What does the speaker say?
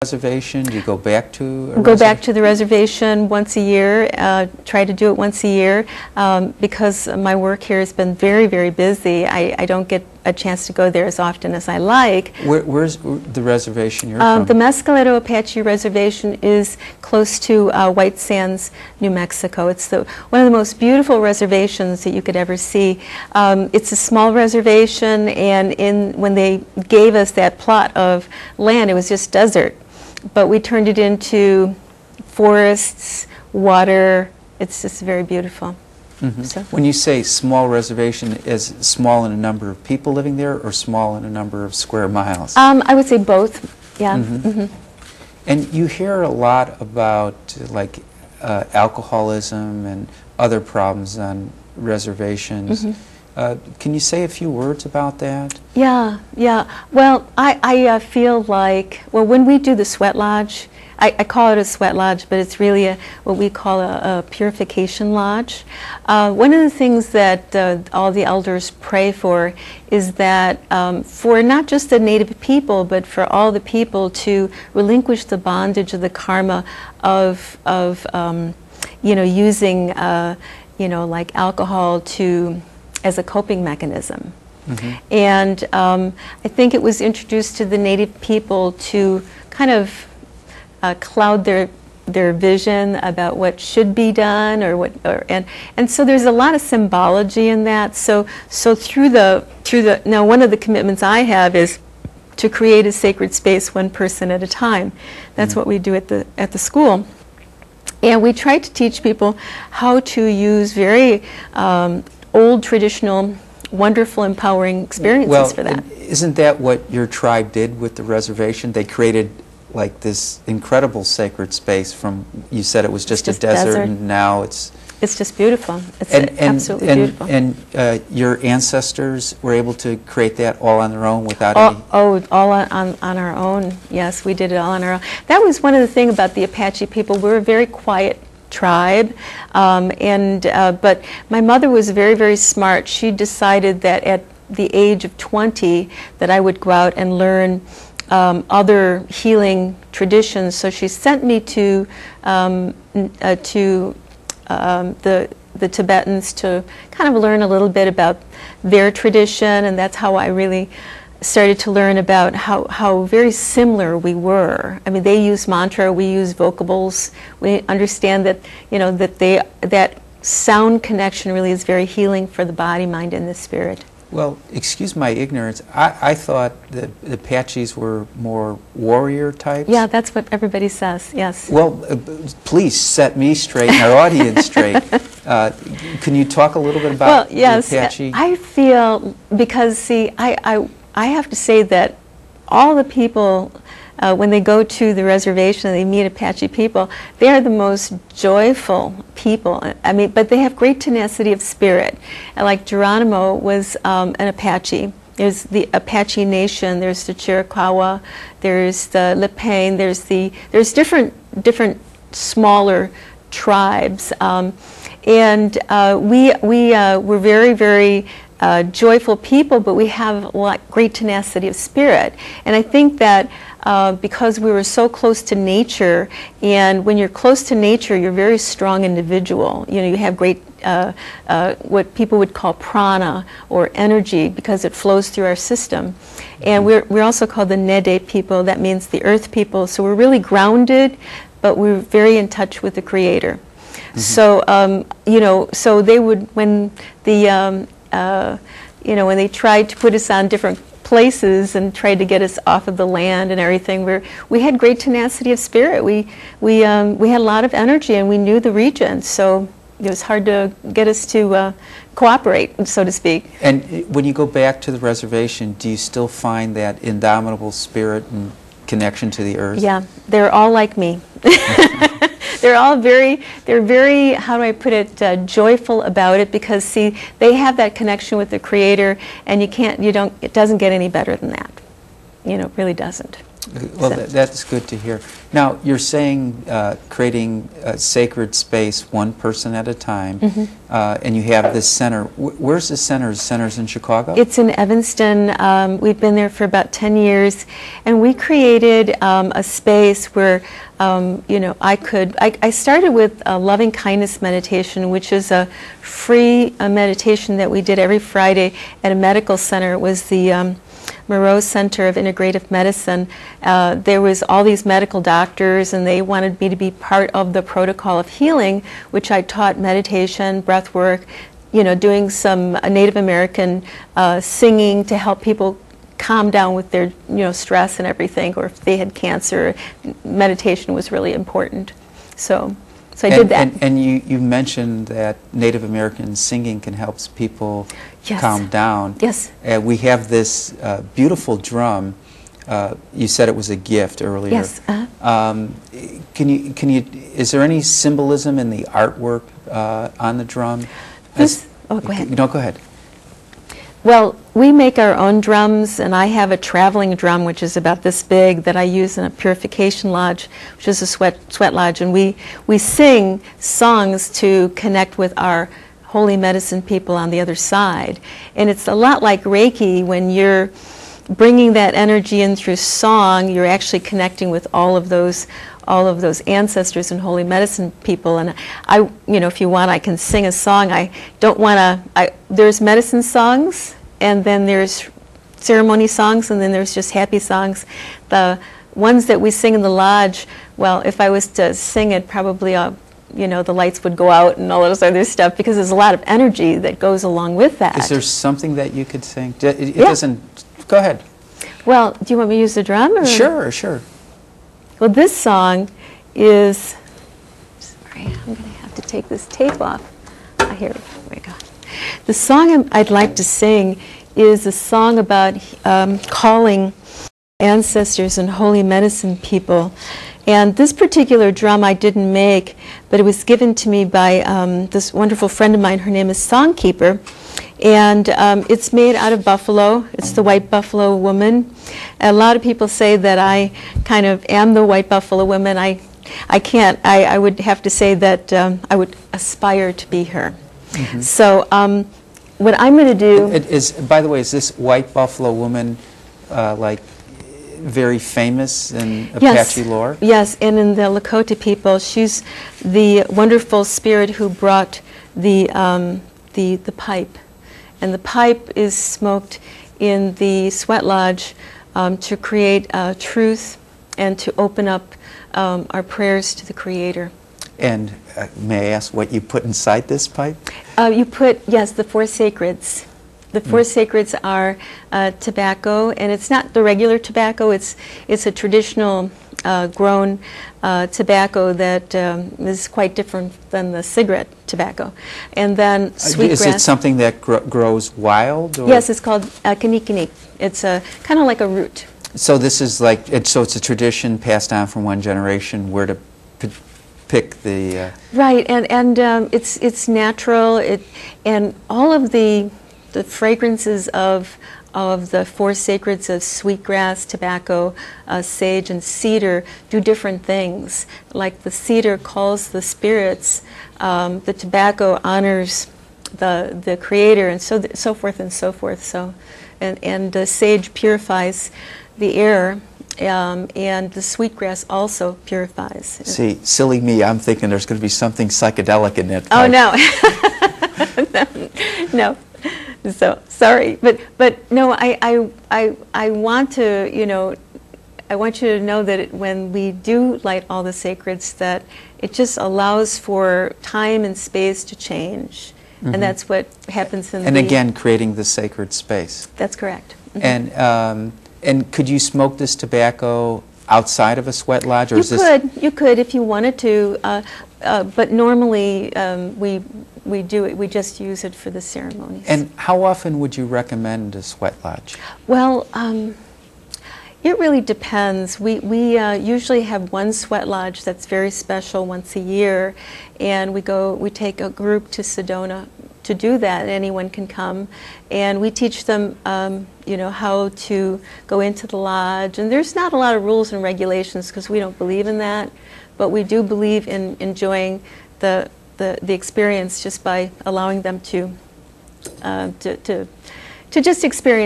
reservation? Do you go back to a Go back to the reservation once a year, try to do it once a year. Because my work here has been very, very busy, I don't get a chance to go there as often as I like. Where's the reservation you're from? The Mescaleto Apache Reservation is close to White Sands, New Mexico. It's one of the most beautiful reservations that you could ever see. It's a small reservation, and when they gave us that plot of land, it was just desert. But we turned it into forests, water. It's just very beautiful. Mm-hmm. So. When you say small reservation, is small in a number of people living there or small in a number of square miles? I would say both, yeah. Mm-hmm. Mm-hmm. And you hear a lot about like alcoholism and other problems on reservations. Mm-hmm. Can you say a few words about that? Yeah, yeah. Well, I feel like, well, when we do the sweat lodge, I call it a sweat lodge, but it's really what we call a purification lodge. One of the things that all the elders pray for is that for not just the native people, but for all the people to relinquish the bondage of the karma of using like alcohol as a coping mechanism. Mm-hmm. And I think it was introduced to the native people to kind of cloud their vision about what should be done, and so there's a lot of symbology in that. So through the now, one of the commitments I have is to create a sacred space one person at a time. That's what we do at the school. And we try to teach people how to use very old, traditional, wonderful, empowering experiences for that. Isn't that what your tribe did with the reservation? They created like this incredible sacred space from, you said it was just a desert, and now it's just beautiful. It's absolutely beautiful. And your ancestors were able to create that all on their own without any... Oh, all on our own. Yes, we did it all on our own. That was one of the things about the Apache people. We're a very quiet tribe, but my mother was very, very smart. She decided that at the age of 20 that I would go out and learn other healing traditions. So she sent me to the Tibetans to kind of learn a little bit about their tradition, and that's how I really started to learn about how very similar we were. I mean, they use mantra, we use vocables. We understand that, that sound connection really is very healing for the body, mind, and the spirit. Well, excuse my ignorance. I thought the Apaches were more warrior types. Yeah, that's what everybody says, yes. Well, please set me straight and our audience straight. Can you talk a little bit about the Apache? I feel, because, see, I have to say that all the people, when they go to the reservation and they meet Apache people, they are the most joyful people. I mean, but they have great tenacity of spirit. And like Geronimo was an Apache. There's the Apache Nation. There's the Chiricahua. There's the Lipain. There's different smaller tribes, and we're very, very joyful people, but we have great tenacity of spirit. And I think that because we were so close to nature, and when you're close to nature, you're a very strong individual. You have great, what people would call prana, or energy, because it flows through our system. And we're also called the Nede people. That means the earth people. So we're really grounded, but we're very in touch with the Creator. Mm-hmm. So, so they would, when the when they tried to put us on different places and tried to get us off of the land and everything, we had great tenacity of spirit. We had a lot of energy, and we knew the region, so it was hard to get us to cooperate, so to speak. And when you go back to the reservation, do you still find that indomitable spirit and connection to the earth? Yeah, they're all like me. They're very, how do I put it, joyful about it, because, see, they have that connection with the Creator, and it doesn't get any better than that. It really doesn't. Well, that's good to hear. Now, you're saying creating a sacred space one person at a time, and you have this center. Where's the center? Is center's in Chicago? It's in Evanston. We've been there for about 10 years, and we created a space where, you know, I started with a loving kindness meditation, which is a free meditation that we did every Friday at a medical center. It was the Moreau Center of Integrative Medicine. There was all these medical doctors, and they wanted me to be part of the protocol of healing, which I taught meditation, breath work, you know, doing some Native American singing to help people calm down with their, you know, stress and everything, or if they had cancer, meditation was really important. So I did that. And you mentioned that Native American singing can help people calm down. Yes. We have this beautiful drum. You said it was a gift earlier. Yes. Is there any symbolism in the artwork on the drum? Oh, go ahead. No, go ahead. Well, we make our own drums, and I have a traveling drum, which is about this big, that I use in a purification lodge, which is a sweat lodge, and we sing songs to connect with our holy medicine people on the other side. And it's a lot like Reiki. When you're bringing that energy in through song, you're actually connecting with all of those ancestors and holy medicine people. And you know, if you want, I can sing a song. I don't want to. There's medicine songs, and then there's ceremony songs, and then there's just happy songs. The ones that we sing in the lodge, well, if I was to sing it, probably you know, the lights would go out and all this other stuff, because there's a lot of energy that goes along with that. Is there something that you could sing? It doesn't. Go ahead. Well, do you want me to use the drum? Or? Sure, sure. Well, this song is, sorry, I'm going to have to take this tape off. Here we go. The song I'd like to sing is a song about calling ancestors and holy medicine people. And this particular drum I didn't make, but it was given to me by this wonderful friend of mine. Her name is Songkeeper. And it's made out of buffalo. It's the white buffalo woman. A lot of people say that I kind of am the white buffalo woman. I can't. I would have to say that I would aspire to be her. So what I'm going to do... By the way, is this white buffalo woman like very famous in Apache lore? Yes, and in the Lakota people, she's the wonderful spirit who brought the pipe. And the pipe is smoked in the sweat lodge to create truth and to open up our prayers to the Creator. And may I ask what you put inside this pipe? You put, yes, the four sacreds. The four sacreds are tobacco, and it's not the regular tobacco. It's a traditional grown tobacco that is quite different than the cigarette tobacco. And then sweetgrass. Is it something that grows wild? Or? Yes, it's called kanikini. It's kind of like a root. So this is like, so it's a tradition passed down from one generation where to pick the... Right, and it's natural, and all of the fragrances of the four sacreds of sweetgrass, tobacco, sage, and cedar do different things. Like the cedar calls the spirits, the tobacco honors the Creator, and so forth and so forth. So, and the sage purifies the air, and the sweetgrass also purifies. See, silly me, I'm thinking there's going to be something psychedelic in that pipe. Oh, no. No. So sorry, but no, I want to, you know, I want you to know that when we do light all the sacreds, that it just allows for time and space to change, and that's what happens in. And again, creating the sacred space. That's correct. And could you smoke this tobacco outside of a sweat lodge, or You could if you wanted to, but normally we do it. We just use it for the ceremonies. And how often would you recommend a sweat lodge? Well, it really depends. We usually have one sweat lodge that's very special once a year, and we take a group to Sedona to do that. Anyone can come, and we teach them, you know, how to go into the lodge. And there's not a lot of rules and regulations because we don't believe in that, but we do believe in enjoying the experience just by allowing them to just experience